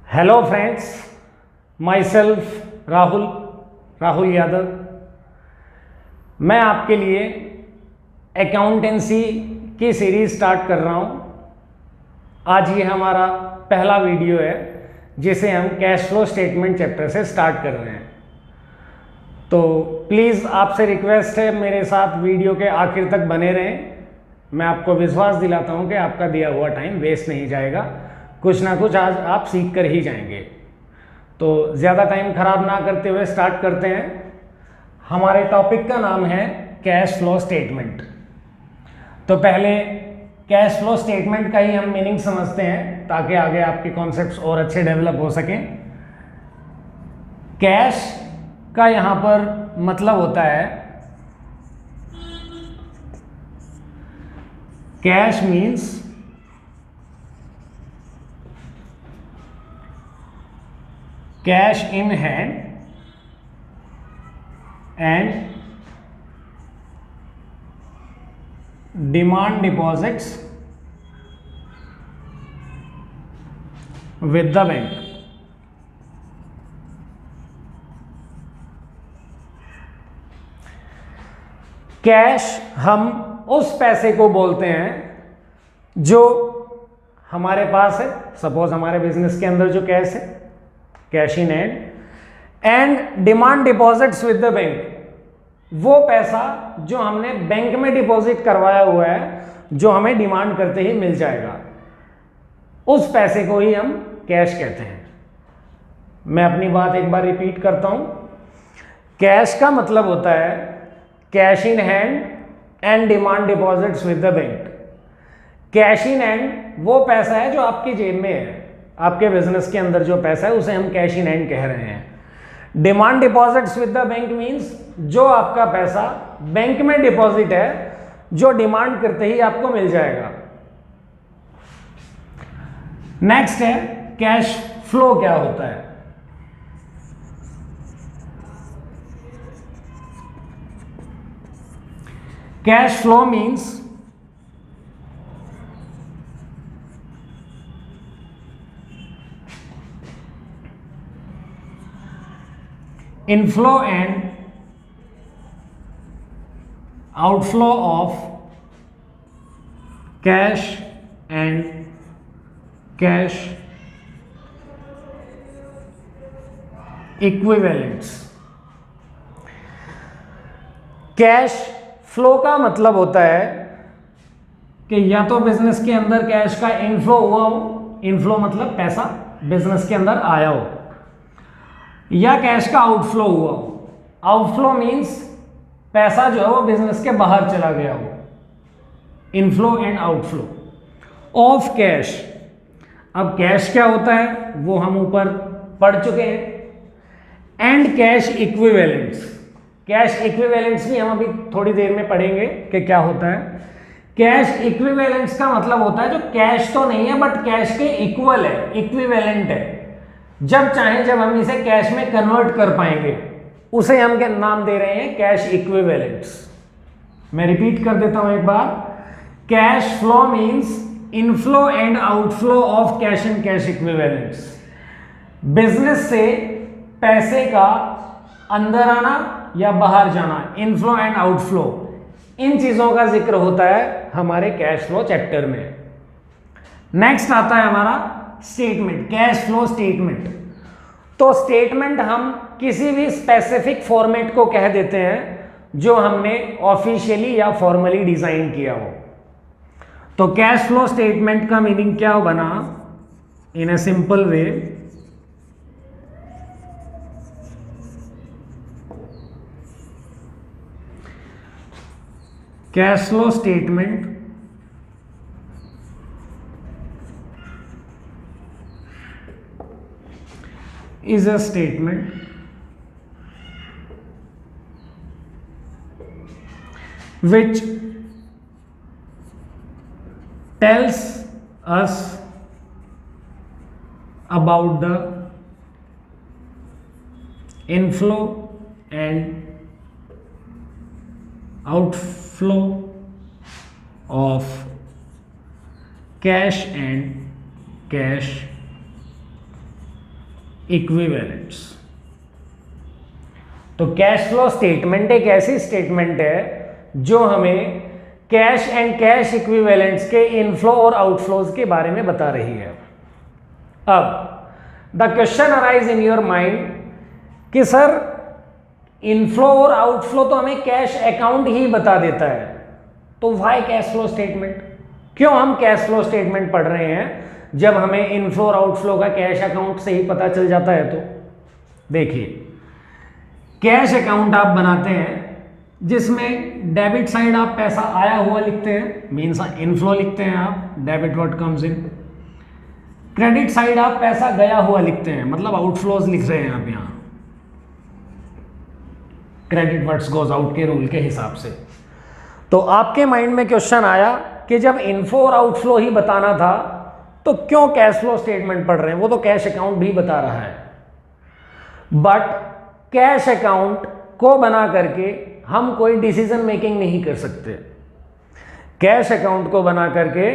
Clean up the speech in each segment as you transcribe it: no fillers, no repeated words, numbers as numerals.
Hello friends, my self Rahul Yadav. मैं आपके लिए अकाउंटेंसी की सीरीज स्टार्ट कर रहा हूँ। आज ये हमारा पहला वीडियो है जिसे हम कैश फ्लो स्टेटमेंट चैप्टर से स्टार्ट कर रहे हैं। तो प्लीज़ आपसे रिक्वेस्ट है, मेरे साथ वीडियो के आखिर तक बने रहें। मैं आपको विश्वास दिलाता हूँ कि आपका दिया हुआ टाइम वेस्ट नहीं जाएगा, कुछ ना कुछ आज आप सीख कर ही जाएंगे। तो ज़्यादा टाइम खराब ना करते हुए स्टार्ट करते हैं। हमारे टॉपिक का नाम है कैश फ्लो स्टेटमेंट। तो पहले कैश फ्लो स्टेटमेंट का ही हम मीनिंग समझते हैं ताकि आगे आपके कॉन्सेप्ट्स और अच्छे डेवलप हो सकें। कैश का यहाँ पर मतलब होता है, cash means cash in hand and demand deposits with the bank। Cash हम उस पैसे को बोलते हैं जो हमारे पास है। सपोज हमारे बिजनेस के अंदर जो कैश है, cash in hand and demand deposits with the bank, वो पैसा जो हमने बैंक में डिपॉजिट करवाया हुआ है, जो हमें डिमांड करते ही मिल जाएगा, उस पैसे को ही हम कैश कहते हैं। मैं अपनी बात एक बार रिपीट करता हूं। कैश का मतलब होता है cash in hand and demand deposits with the bank. Cash in hand वो पैसा है जो आपकी जेब में है, आपके बिजनेस के अंदर जो पैसा है उसे हम कैश इन हैंड कह रहे हैं। Demand deposits with the bank means जो आपका पैसा बैंक में डिपॉजिट है, जो डिमांड करते ही आपको मिल जाएगा। नेक्स्ट है कैश फ्लो क्या होता है। Cash flow means inflow and outflow of cash and cash equivalents। Cash flow का मतलब होता है कि या तो बिजनेस के अंदर कैश का इनफ्लो हुआ हो, इनफ्लो मतलब पैसा बिजनेस के अंदर आया हो, या कैश का आउटफ्लो हुआ हो। आउटफ्लो मींस पैसा जो है वो बिजनेस के बाहर चला गया हो। Inflow and outflow of cash. अब कैश क्या होता है वो हम ऊपर पढ़ चुके हैं। And cash equivalents. Cash equivalents भी हम अभी थोड़ी देर में पढ़ेंगे कि क्या होता है। कैश इक्विवेलेंट्स का मतलब होता है जो कैश तो नहीं है बट कैश के इक्वल है, इक्विवेलेंट है। जब चाहें जब हम इसे कैश में कन्वर्ट कर पाएंगे, उसे हम क्या नाम दे रहे हैं, कैश इक्विवेलेंट्स। मैं रिपीट कर देता हूं एक बार। Cash flow means inflow and outflow of cash and cash equivalents. Business से पैसे का अंदर आना या बाहर जाना, इनफ्लो एंड आउटफ्लो, इन चीजों का जिक्र होता है हमारे कैश फ्लो चैप्टर में। नेक्स्ट आता है हमारा स्टेटमेंट, कैश फ्लो स्टेटमेंट। तो स्टेटमेंट हम किसी भी स्पेसिफिक फॉर्मेट को कह देते हैं जो हमने ऑफिशियली या फॉर्मली डिजाइन किया हो। तो कैश फ्लो स्टेटमेंट का मीनिंग क्या बना in a simple way. Cash flow statement is a statement which tells us about the inflow and outflow of cash and cash equivalents. तो कैश फ्लो स्टेटमेंट एक ऐसी statement है जो हमें cash and cash equivalents के inflow और outflows के बारे में बता रही है। अब the question arise in your mind कि सर इनफ्लो और आउटफ्लो तो हमें कैश अकाउंट ही बता देता है, तो व्हाई कैश फ्लो स्टेटमेंट? क्यों हम कैश फ्लो स्टेटमेंट पढ़ रहे हैं जब हमें इनफ्लो और आउटफ्लो का कैश अकाउंट से ही पता चल जाता है? तो देखिए, कैश अकाउंट आप बनाते हैं जिसमें डेबिट साइड आप पैसा आया हुआ लिखते हैं, मीन्स इनफ्लो लिखते हैं आप, debit what comes in. Credit side आप पैसा गया हुआ लिखते हैं, मतलब आउटफ्लोज लिख रहे हैं आप यहां, क्रेडिट व्हाट्स गोज आउट के रूल के हिसाब से। तो आपके माइंड में क्वेश्चन आया कि जब इनफ्लो और आउटफ्लो ही बताना था तो क्यों कैश फ्लो स्टेटमेंट पढ़ रहे हैं? वो तो कैश अकाउंट भी बता रहा है। बट कैश अकाउंट को बना करके हम कोई डिसीजन मेकिंग नहीं कर सकते। कैश अकाउंट को बना करके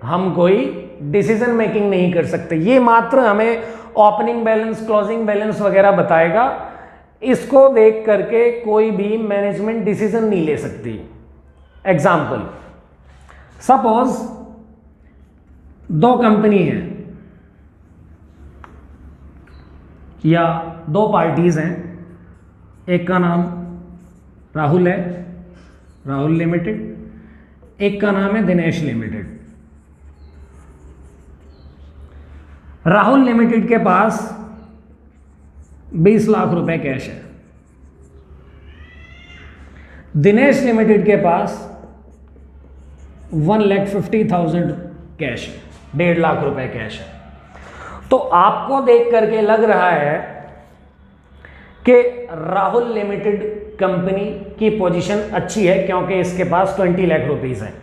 हम कोई डिसीजन मेकिंग नहीं कर सकते। ये मात्र हमें ओपनिंग बैलेंस, क्लोजिंग बैलेंस वगैरह बताएगा। इसको देख करके कोई भी मैनेजमेंट डिसीजन नहीं ले सकती। एग्जाम्पल, सपोज दो कंपनी है या दो पार्टीज हैं, एक का नाम राहुल है, राहुल लिमिटेड, एक का नाम है दिनेश लिमिटेड। राहुल लिमिटेड के पास 20 लाख रुपए कैश है, दिनेश लिमिटेड के पास 1,50,000 कैश है, 1.5 लाख रुपए कैश है। तो आपको देख करके लग रहा है कि राहुल लिमिटेड कंपनी की पोजीशन अच्छी है क्योंकि इसके पास 20 लाख रुपीस है।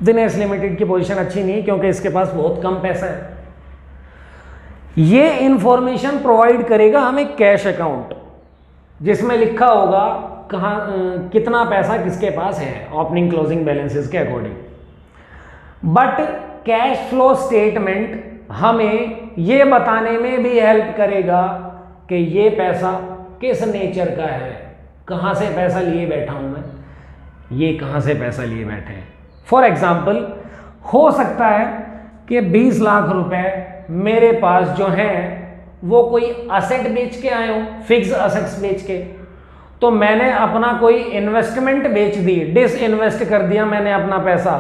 दिनेश लिमिटेड की पोजीशन अच्छी नहीं है क्योंकि इसके पास बहुत कम पैसा है। ये इंफॉर्मेशन प्रोवाइड करेगा हमें कैश अकाउंट, जिसमें लिखा होगा कहाँ कितना पैसा किसके पास है ओपनिंग क्लोजिंग बैलेंसेस के according. But cash flow statement हमें ये बताने में भी हेल्प करेगा कि ये पैसा किस नेचर का है, कहाँ से पैसा लिए बैठा हूँ मैं, ये कहाँ से पैसा लिए बैठे हैं। फॉर एग्जाम्पल, हो सकता है कि 20 लाख रुपए मेरे पास जो हैं वो कोई असेट बेच के आए हो, फिक्स असेट्स बेच के, तो मैंने अपना कोई इन्वेस्टमेंट बेच दी, डिसइन्वेस्ट कर दिया मैंने अपना पैसा,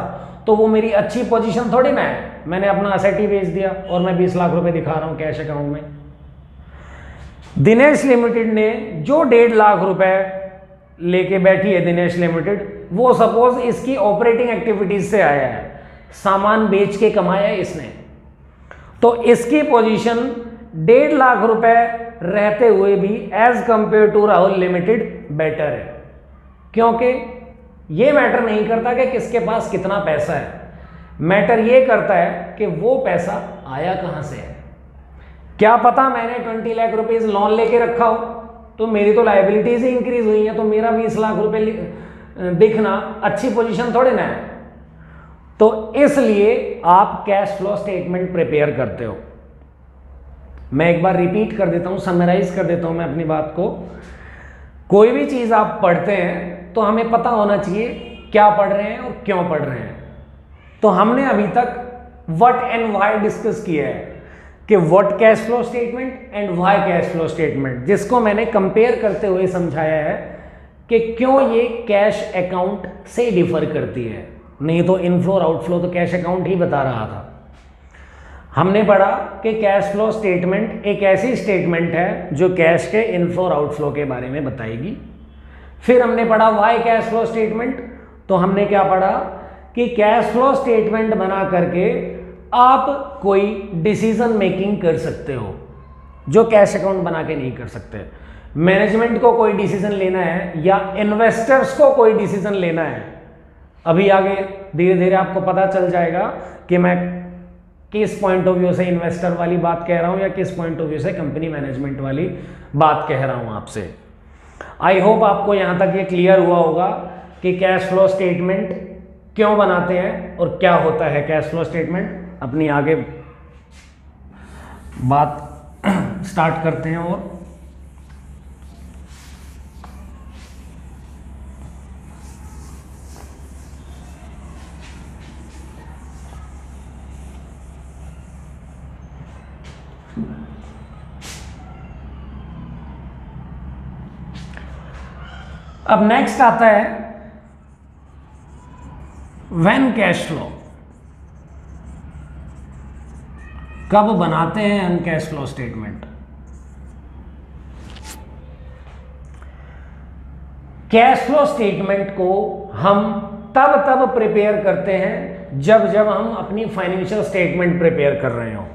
तो वो मेरी अच्छी पोजीशन थोड़ी ना है। मैंने अपना असेट ही बेच दिया और मैं 20 लाख रुपए दिखा रहा हूं कैश अकाउंट में। दिनेश लिमिटेड ने जो 1.5 लाख रुपए लेके बैठी है दिनेश लिमिटेड, वो सपोज इसकी ऑपरेटिंग एक्टिविटीज से आया है, सामान बेच के कमाया है इसने, तो इसकी पोजीशन 1.5 लाख रुपए रहते हुए भी as compare to Rahul limited better है। क्योंकि ये मैटर नहीं करता कि किसके पास कितना पैसा है, मैटर ये करता है कि वो पैसा आया कहां से है। क्या पता मैंने 20 लाख रुपीस लोन लेके रखा हो तो मेरी तो लायबिलिटीज ही इंक्रीज हुई है, तो मेरा 20 लाख रुपए दिखना अच्छी पोजीशन थोड़े ना है। तो इसलिए आप कैश फ्लो स्टेटमेंट प्रिपेयर करते हो। मैं एक बार रिपीट कर देता हूं, समराइज कर देता हूं मैं अपनी बात को। कोई भी चीज आप पढ़ते हैं तो हमें पता होना चाहिए क्या पढ़ रहे हैं और क्यों पढ़ रहे हैं। तो हमने अभी तक व्हाट एंड व्हाई डिस्कस किया है कि what cash flow statement and why cash flow statement, जिसको मैंने कंपेयर करते हुए समझाया है कि क्यों ये कैश अकाउंट से डिफर करती है। नहीं तो इनफ्लो और आउटफ्लो तो कैश अकाउंट ही बता रहा था। हमने पढ़ा कि कैश फ्लो स्टेटमेंट एक ऐसी स्टेटमेंट है जो कैश के इनफ्लो और आउटफ्लो के बारे में बताएगी। फिर हमने पढ़ा व्हाई कैश फ्लो स्टेटमेंट, तो हमने क्या पढ़ा कि कैश फ्लो स्टेटमेंट बना करके आप कोई डिसीजन मेकिंग कर सकते हो जो कैश अकाउंट बना के नहीं कर सकते। मैनेजमेंट को कोई डिसीजन लेना है या इन्वेस्टर्स को कोई डिसीजन लेना है, अभी आगे धीरे धीरे आपको पता चल जाएगा कि मैं किस पॉइंट ऑफ व्यू से इन्वेस्टर वाली बात कह रहा हूं या किस पॉइंट ऑफ व्यू से कंपनी मैनेजमेंट वाली बात कह रहा हूं आपसे। आई होप आपको यहां तक ये क्लियर हुआ होगा कि कैश फ्लो स्टेटमेंट क्यों बनाते हैं और क्या होता है कैश फ्लो स्टेटमेंट। अपनी आगे बात स्टार्ट करते हैं। और अब नेक्स्ट आता है व्हेन कैश फ्लो। कब बनाते हैं हम cash flow statement? Cash flow statement को हम तब प्रिपेयर करते हैं जब हम अपनी फाइनेंशियल स्टेटमेंट प्रिपेयर कर रहे हो।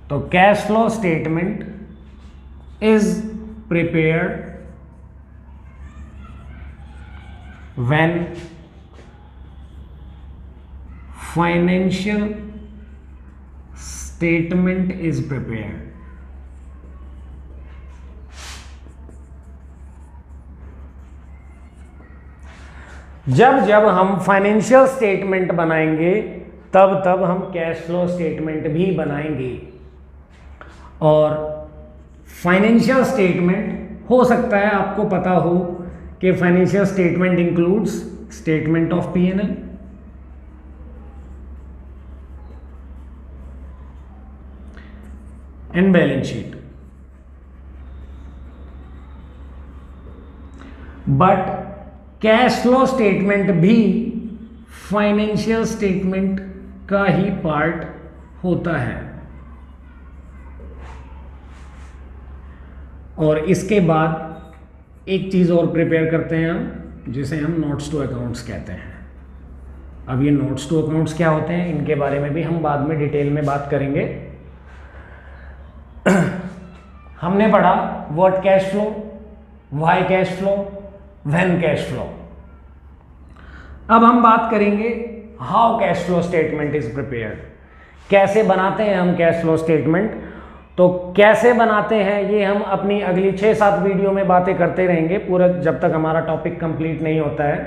तो cash flow statement is prepared when financial statement is prepared। जब हम फाइनेंशियल स्टेटमेंट बनाएंगे तब हम कैश फ्लो स्टेटमेंट भी बनाएंगे। और फाइनेंशियल स्टेटमेंट हो सकता है आपको पता हो कि financial statement includes statement of P&L, and balance sheet. But cash flow statement भी फाइनेंशियल स्टेटमेंट का ही पार्ट होता है। और इसके बाद एक चीज़ और प्रिपेयर करते हैं हम, जिसे हम नोट्स टू अकाउंट्स कहते हैं। अब ये नोट्स टू अकाउंट्स क्या होते हैं, इनके बारे में भी हम बाद में डिटेल में बात करेंगे। हमने पढ़ा what cash flow, why cash flow, when cash flow. अब हम बात करेंगे how cash flow statement is prepared. कैसे बनाते हैं हम कैश फ्लो स्टेटमेंट? तो कैसे बनाते हैं ये हम अपनी अगली 6-7 वीडियो में बातें करते रहेंगे, पूरा जब तक हमारा टॉपिक कंप्लीट नहीं होता है।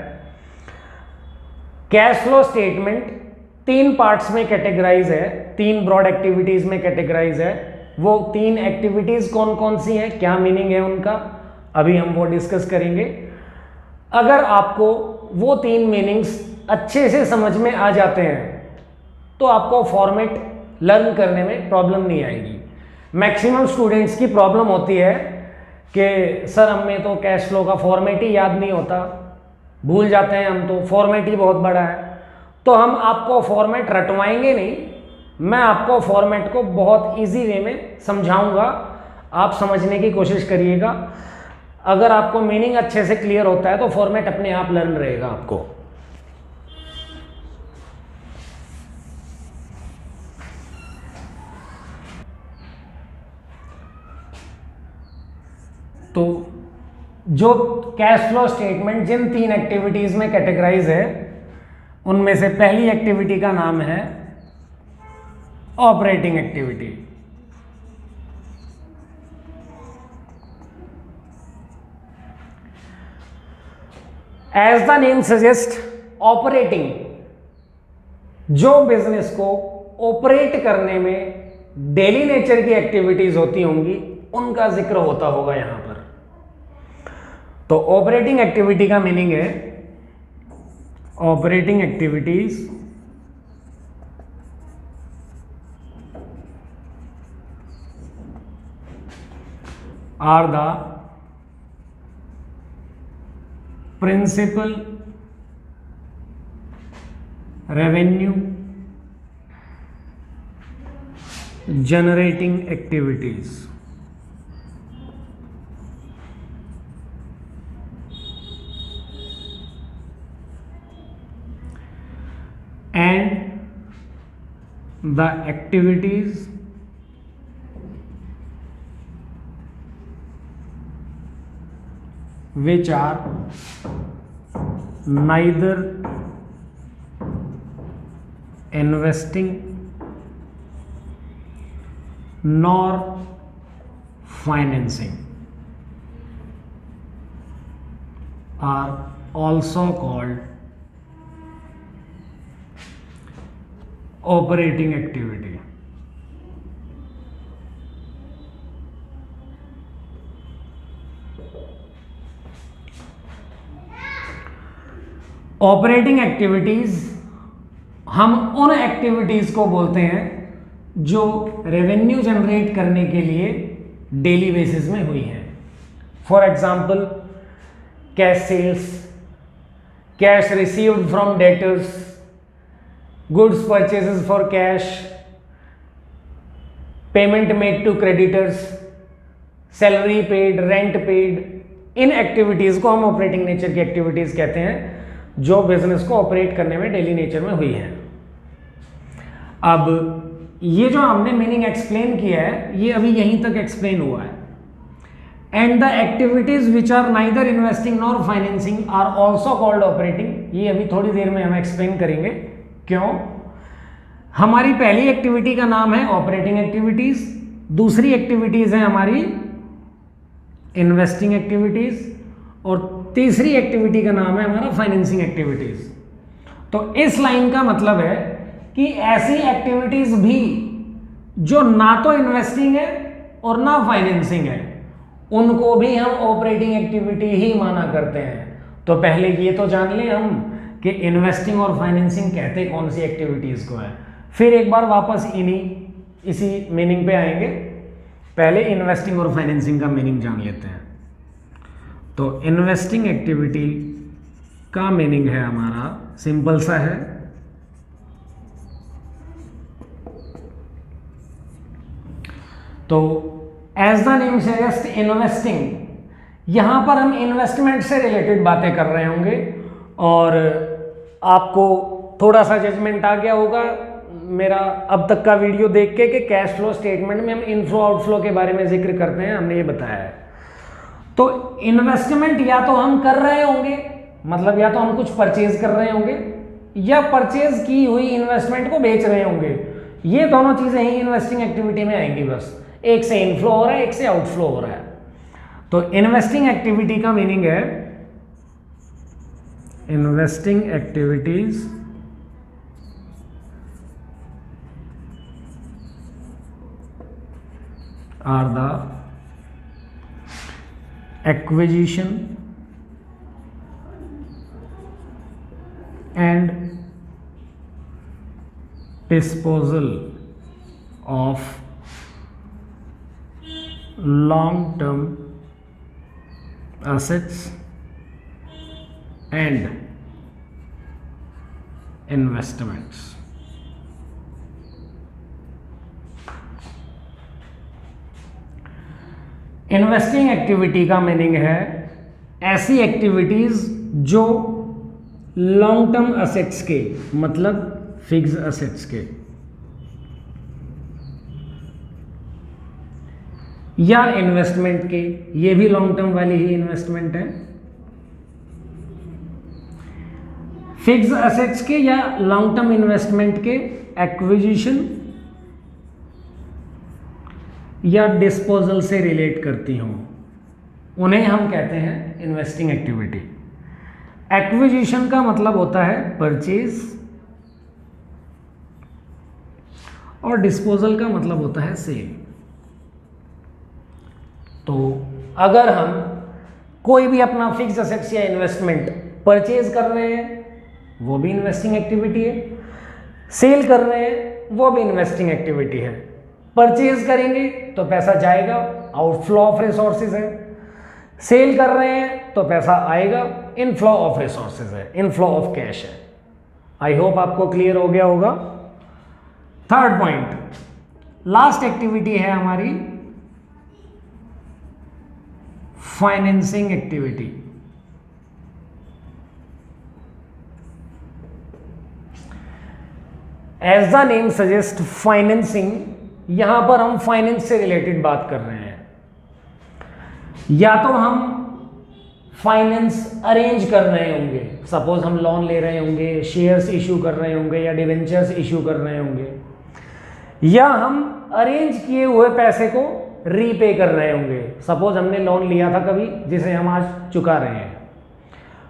कैश फ्लो स्टेटमेंट 3 पार्ट्स में कैटेगराइज है, 3 ब्रॉड एक्टिविटीज में कैटेगराइज है। वो 3 एक्टिविटीज कौन कौन सी हैं, क्या मीनिंग है उनका, अभी हम वो डिस्कस करेंगे। अगर आपको वो 3 मीनिंग्स अच्छे से समझ में आ जाते हैं तो आपको फॉर्मेट लर्न करने में प्रॉब्लम नहीं आएगी। मैक्सिमम स्टूडेंट्स की प्रॉब्लम होती है कि सर हमें तो कैश फ्लो का फॉर्मेट ही याद नहीं होता, भूल जाते हैं हम, तो फॉर्मेट ही बहुत बड़ा है। तो हम आपको फॉर्मेट रटवाएंगे नहीं, मैं आपको फॉर्मेट को बहुत इजी वे में समझाऊंगा, आप समझने की कोशिश करिएगा। अगर आपको मीनिंग अच्छे से क्लियर होता है तो फॉर्मेट अपने आप लर्न रहेगा आपको। तो जो कैश फ्लो स्टेटमेंट जिन 3 एक्टिविटीज में कैटेगराइज है, उनमें से पहली एक्टिविटी का नाम है operating activity. As the name suggest, operating, जो बिजनेस को ऑपरेट करने में डेली नेचर की एक्टिविटीज होती होंगी उनका जिक्र होता होगा यहां पर। तो ऑपरेटिंग एक्टिविटी का मीनिंग है operating activities are the principal revenue generating activities. And the activities which are neither investing nor financing are also called operating activity. Operating activities हम उन एक्टिविटीज को बोलते हैं जो रेवेन्यू जनरेट करने के लिए डेली बेसिस में हुई है। For example cash sales, cash received from debtors, goods purchases for cash, payment made to creditors, salary paid, rent paid. इन एक्टिविटीज को हम ऑपरेटिंग नेचर की एक्टिविटीज कहते हैं जो बिजनेस को ऑपरेट करने में डेली नेचर में हुई है। अब ये जो हमने मीनिंग एक्सप्लेन किया है ये अभी यहीं तक एक्सप्लेन हुआ है। And the activities which are neither investing nor financing are also called operating. ये अभी थोड़ी देर में हम एक्सप्लेन करेंगे क्यों। हमारी पहली एक्टिविटी का नाम है ऑपरेटिंग एक्टिविटीज, दूसरी एक्टिविटीज है हमारी इन्वेस्टिंग एक्टिविटीज, और तीसरी एक्टिविटी का नाम है हमारा फाइनेंसिंग एक्टिविटीज। तो इस लाइन का मतलब है कि ऐसी एक्टिविटीज भी जो ना तो इन्वेस्टिंग है और ना फाइनेंसिंग है उनको भी हम ऑपरेटिंग एक्टिविटी ही माना करते हैं। तो पहले ये तो जान लें हम कि इन्वेस्टिंग और फाइनेंसिंग कहते कौन सी एक्टिविटीज को है, फिर एक बार वापस इसी मीनिंग पे आएंगे। पहले इन्वेस्टिंग और फाइनेंसिंग का मीनिंग जान लेते हैं। तो इन्वेस्टिंग एक्टिविटी का मीनिंग है हमारा सिंपल सा है, तो as the name suggest investing, यहां पर हम इन्वेस्टमेंट से रिलेटेड बातें कर रहे होंगे और आपको थोड़ा सा जजमेंट आ गया होगा मेरा अब तक का वीडियो देख के कि कैश फ्लो स्टेटमेंट में हम इनफ्लो आउटफ्लो के बारे में जिक्र करते हैं, हमने ये बताया है। तो इन्वेस्टमेंट या तो हम कर रहे होंगे, मतलब या तो हम कुछ परचेज कर रहे होंगे या परचेज की हुई इन्वेस्टमेंट को बेच रहे होंगे। ये दोनों चीजें ही इन्वेस्टिंग एक्टिविटी में आएंगी, बस एक से इनफ्लो हो रहा है एक से आउटफ्लो हो रहा है। तो इन्वेस्टिंग एक्टिविटी का मीनिंग है investing activities are the acquisition and disposal of long-term assets and investments। Investing activity का मीनिंग है ऐसी एक्टिविटीज जो लॉन्ग टर्म असेट्स के, मतलब फिक्स असेट्स के, या इन्वेस्टमेंट के, ये भी लॉन्ग टर्म वाली ही इन्वेस्टमेंट है, फिक्स असेट्स के या लॉन्ग टर्म इन्वेस्टमेंट के एक्विजिशन या डिस्पोजल से रिलेट करती हूं, उन्हें हम कहते हैं इन्वेस्टिंग एक्टिविटी। एक्विजिशन का मतलब होता है परचेज और डिस्पोजल का मतलब होता है सेल। तो अगर हम कोई भी अपना फिक्स असेट्स या इन्वेस्टमेंट परचेज कर रहे हैं वो भी इन्वेस्टिंग एक्टिविटी है, सेल कर रहे हैं वो भी इन्वेस्टिंग एक्टिविटी है। परचेज करेंगे तो पैसा जाएगा, आउटफ्लो ऑफ रिसोर्सेज है, सेल कर रहे हैं तो पैसा आएगा, इनफ्लो ऑफ रिसोर्सेज है, इनफ्लो ऑफ कैश है। आई होप आपको क्लियर हो गया होगा। थर्ड पॉइंट, लास्ट एक्टिविटी है हमारी financing activity. As the name suggest financing, यहां पर हम फाइनेंस से रिलेटेड बात कर रहे हैं। या तो हम फाइनेंस अरेंज कर रहे होंगे, सपोज हम लोन ले रहे होंगे, शेयर्स इशू कर रहे होंगे या डिवेंचर्स इशू कर रहे होंगे, या हम अरेंज किए हुए पैसे को रीपे कर रहे होंगे। सपोज हमने लोन लिया था कभी जिसे हम आज चुका रहे हैं,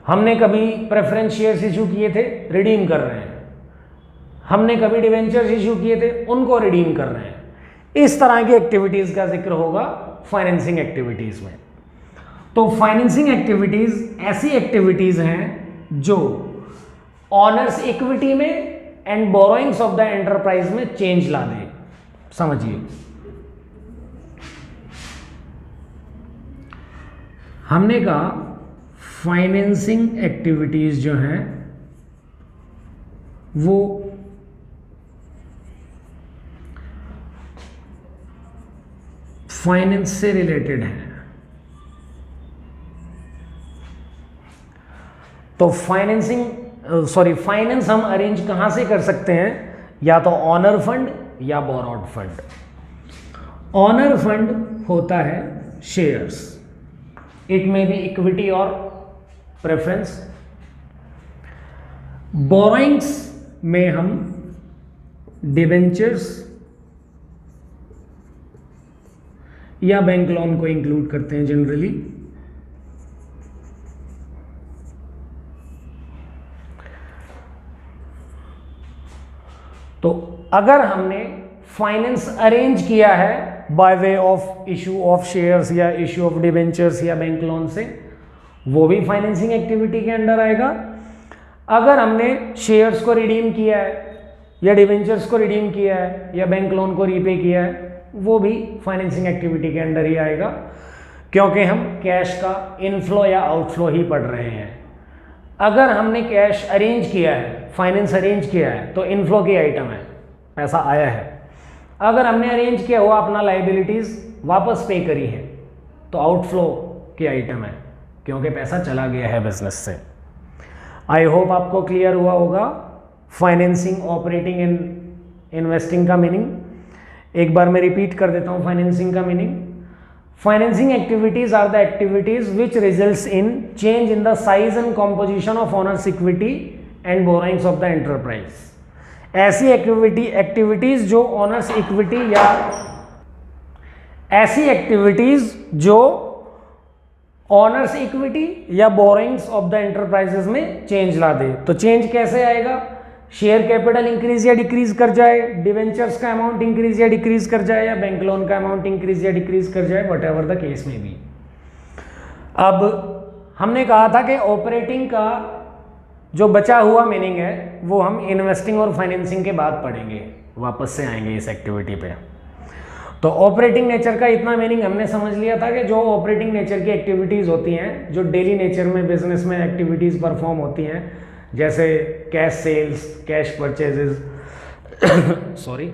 हमने कभी प्रेफरेंस शेयर्स इशू किए थे, रिडीम कर रहे हैं, हमने कभी डिवेंचर्स इशू किए थे, उनको रिडीम कर रहे हैं। इस तरह की एक्टिविटीज का जिक्र होगा फाइनेंसिंग एक्टिविटीज में। तो फाइनेंसिंग एक्टिविटीज ऐसी एक्टिविटीज हैं जो ऑनर्स इक्विटी में and borrowings of the enterprise में चेंज ला दे। समझिए, हमने कहा फाइनेंसिंग एक्टिविटीज जो हैं वो फाइनेंस से रिलेटेड है। तो फाइनेंस हम अरेंज कहां से कर सकते हैं? या तो ऑनर फंड या बोरोड फंड। ऑनर फंड होता है shares, it may be equity और प्रेफरेंस। बोरोइंग्स में हम डिबेंचर्स या बैंक लोन को इंक्लूड करते हैं जनरली। तो अगर हमने फाइनेंस अरेंज किया है by way of issue of shares या इशू ऑफ डिबेंचर्स या बैंक लोन से, वो भी फाइनेंसिंग एक्टिविटी के अंडर आएगा। अगर हमने शेयर्स को रिडीम किया है या डिबेंचर्स को रिडीम किया है या बैंक लोन को रीपे किया है, वो भी फाइनेंसिंग एक्टिविटी के अंडर ही आएगा, क्योंकि हम कैश का इनफ्लो या आउटफ्लो ही पढ़ रहे हैं। अगर हमने कैश अरेंज किया है, फाइनेंस अरेंज किया है, तो इनफ्लो की आइटम है, पैसा आया है। अगर हमने अरेंज किया हुआ अपना लाइबिलिटीज वापस पे करी है, तो आउटफ्लो की आइटम है, क्योंकि पैसा चला गया है बिजनेस से। आई होप आपको क्लियर हुआ होगा फाइनेंसिंग, ऑपरेटिंग एंड इन्वेस्टिंग का मीनिंग। एक बार मैं रिपीट कर देता हूं फाइनेंसिंग का meaning. Financing activities are the activities which results in change in the size and composition of owners equity and borrowings of the enterprise. ऐसी एक्टिविटीज जो ओनर्स इक्विटी या ऐसी एक्टिविटीज जो ओनर्स इक्विटी या बोरोइंग्स ऑफ द एंटरप्राइजेस में change ला दे। तो चेंज कैसे आएगा? शेयर कैपिटल इंक्रीज या डिक्रीज कर जाए, डिवेंचर्स का अमाउंट इंक्रीज या डिक्रीज कर जाए, या बैंक लोन का अमाउंट इंक्रीज या डिक्रीज कर जाए, वट एवर द केस में भी। अब हमने कहा था कि ऑपरेटिंग का जो बचा हुआ मीनिंग है वो हम इन्वेस्टिंग और फाइनेंसिंग के बाद पढ़ेंगे, वापस से आएंगे इस एक्टिविटी पे। तो ऑपरेटिंग नेचर का इतना मीनिंग हमने समझ लिया था कि जो ऑपरेटिंग नेचर की एक्टिविटीज़ होती हैं, जो डेली नेचर में बिजनेस में एक्टिविटीज़ परफॉर्म होती हैं, जैसे cash sales, cash purchases, sorry,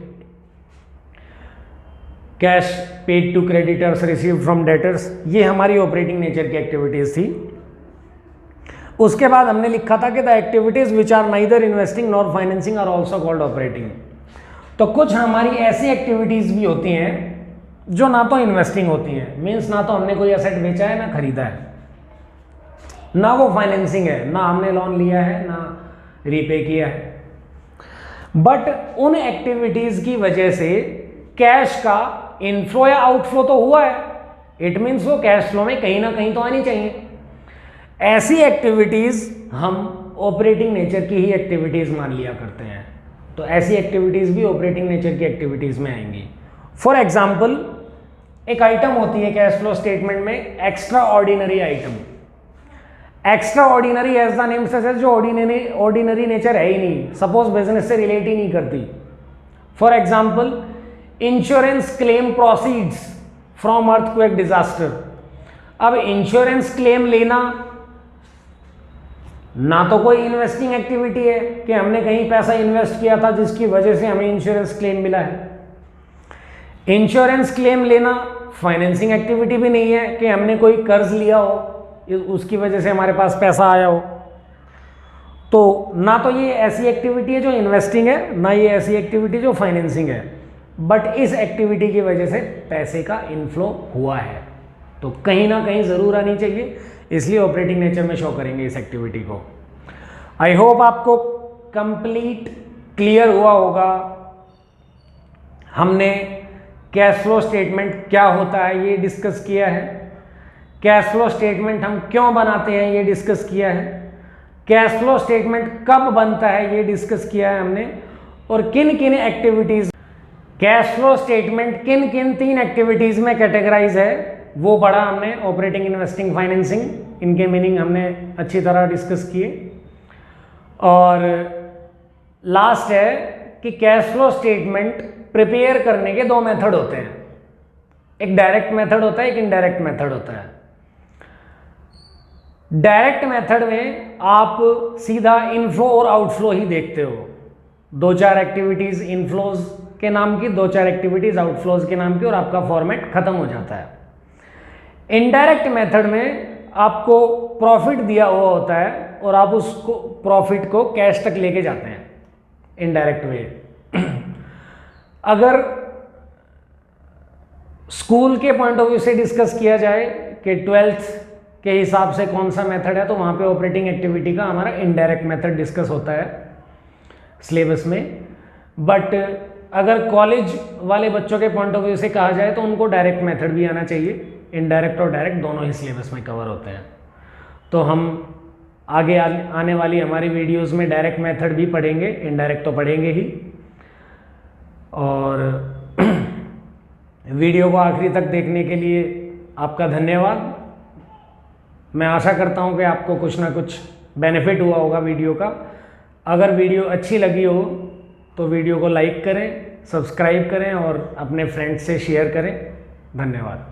cash paid to creditors, received from debtors, ये हमारी ऑपरेटिंग नेचर की एक्टिविटीज़ थी। उसके बाद हमने लिखा था कि the activities which are neither investing nor financing are also called operating. तो कुछ हमारी ऐसी एक्टिविटीज़ भी होती हैं जो ना तो इन्वेस्टिंग होती हैं, मीन्स ना तो हमने कोई एसेट बेचा है ना खरीदा है, ना वो फाइनेंसिंग है, ना हमने लोन लिया है ना रीपे किया है, बट उन एक्टिविटीज़ की वजह से कैश का इनफ्लो या आउटफ्लो तो हुआ है। इट मीन्स वो कैश फ्लो में कहीं ना कहीं तो आनी चाहिए। ऐसी एक्टिविटीज़ हम ऑपरेटिंग नेचर की ही एक्टिविटीज़ मान लिया करते हैं। तो ऐसी एक्टिविटीज़ भी ऑपरेटिंग नेचर की एक्टिविटीज़ में आएंगी। फॉर एग्जाम्पल, एक आइटम होती है कैश फ्लो स्टेटमेंट में, extraordinary item. Extraordinary as the name से, जो ऑर्डिनरी नेचर है ही नहीं, सपोज बिजनेस से रिलेट ही नहीं करती। For example, insurance claim proceeds from earthquake disaster. अब इंश्योरेंस क्लेम लेना ना तो कोई इन्वेस्टिंग एक्टिविटी है कि हमने कहीं पैसा इन्वेस्ट किया था जिसकी वजह से हमें इंश्योरेंस क्लेम मिला है। इंश्योरेंस क्लेम लेना फाइनेंसिंग एक्टिविटी भी नहीं है कि हमने कोई कर्ज लिया हो उसकी वजह से हमारे पास पैसा आया हो। तो ना तो ये ऐसी एक्टिविटी है जो इन्वेस्टिंग है, ना ये ऐसी एक्टिविटी जो फाइनेंसिंग है, बट इस एक्टिविटी की वजह से पैसे का इनफ्लो हुआ है, तो कहीं ना कहीं ज़रूर आनी चाहिए, इसलिए ऑपरेटिंग नेचर में शो करेंगे इस एक्टिविटी को। आई होप आपको कंप्लीट क्लियर हुआ होगा। हमने कैश फ्लो स्टेटमेंट क्या होता है ये डिस्कस किया है, कैश फ्लो स्टेटमेंट हम क्यों बनाते हैं ये डिस्कस किया है, कैश फ्लो स्टेटमेंट कब बनता है ये डिस्कस किया है हमने, और किन किन एक्टिविटीज़, कैश फ्लो स्टेटमेंट किन किन 3 एक्टिविटीज़ में कैटेगराइज है वो पढ़ा हमने, ऑपरेटिंग, इन्वेस्टिंग, फाइनेंसिंग, इनके मीनिंग हमने अच्छी तरह डिस्कस किए। और लास्ट है कि कैश फ्लो स्टेटमेंट प्रिपेयर करने के दो मेथड होते हैं, एक डायरेक्ट मेथड होता है, एक इनडायरेक्ट मेथड होता है। डायरेक्ट मेथड में आप सीधा इनफ्लो और आउटफ्लो ही देखते हो, दो चार एक्टिविटीज इनफ्लोज के नाम की, दो चार एक्टिविटीज आउटफ्लोज के नाम की, और आपका फॉर्मेट खत्म हो जाता है। इनडायरेक्ट मेथड में आपको प्रॉफिट दिया हुआ होता है और आप उसको प्रॉफिट को कैश तक लेके जाते हैं, इनडायरेक्ट वे। अगर स्कूल के पॉइंट ऑफ व्यू से डिस्कस किया जाए कि 12th के हिसाब से कौन सा मेथड है, तो वहाँ पे ऑपरेटिंग एक्टिविटी का हमारा इनडायरेक्ट मेथड डिस्कस होता है सिलेबस में। बट अगर कॉलेज वाले बच्चों के पॉइंट ऑफ व्यू से कहा जाए तो उनको डायरेक्ट मेथड भी आना चाहिए, इनडायरेक्ट और डायरेक्ट दोनों ही सिलेबस में कवर होते हैं। तो हम आगे आने वाली हमारी वीडियोस में डायरेक्ट मेथड भी पढ़ेंगे, इनडायरेक्ट तो पढ़ेंगे ही। और वीडियो को आखिरी तक देखने के लिए आपका धन्यवाद। मैं आशा करता हूं कि आपको कुछ ना कुछ बेनिफिट हुआ होगा वीडियो का। अगर वीडियो अच्छी लगी हो तो वीडियो को लाइक करें, सब्सक्राइब करें और अपने फ्रेंड्स से शेयर करें। धन्यवाद।